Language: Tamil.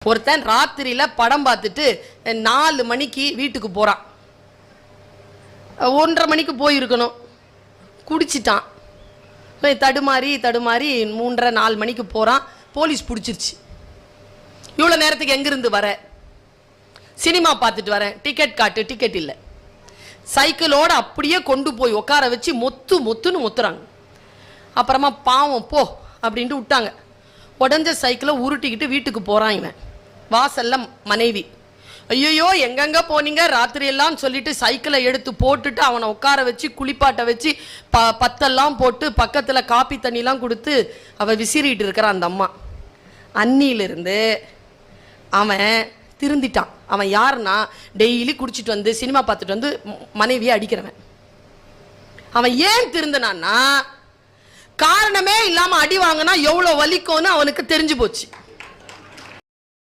ஒருத்தன் ராத்திரியில படம் பார்த்துட்டு 4 மணிக்கு வீட்டுக்கு போறான். 1:30 மணிக்கு போயிருக்கணும், குடிச்சிட்டான். தடுமாறி 3:30 4 மணிக்கு போறான். போலீஸ் பிடிச்சிருச்சு. இவ்வளோ நேரத்துக்கு எங்கிருந்து வர? சினிமா பார்த்துட்டு வரேன். டிக்கெட் காட்டு. டிக்கெட் இல்லை. சைக்கிளோட அப்படியே கொண்டு போய் உட்கார வச்சு மொத்துன்னு மொத்துறாங்க. அப்புறமா பாவம் போ அப்படின்ட்டு விட்டாங்க. உடஞ்ச சைக்கிளை உருட்டிக்கிட்டு வீட்டுக்கு போறான். இவன் வாசல்ல மனைவி, ஐயோ எங்கெங்க போனீங்க ராத்திரி எல்லாம் சொல்லிட்டு சைக்கிளை எடுத்து போட்டுட்டு அவனை உட்கார வச்சு குளிப்பாட்ட வச்சு பத்தெல்லாம் போட்டு பக்கத்துல காப்பி தண்ணிலாம் கொடுத்து அவ விசிறிட்டு இருக்கிறான். அந்த அம்மா அன்னியிலிருந்து அவன் திருந்திட்டான். அவன் யாருன்னா டெய்லி குடிச்சிட்டு வந்து சினிமா பார்த்துட்டு வந்து மனைவியை அடிக்கிறவன். அவன் ஏன் திருந்தினான்னா காரணமே இல்லாம அடி வாங்கினா எவ்வளவு வலிக்கும்னு அவனுக்கு தெரிஞ்சு போச்சு.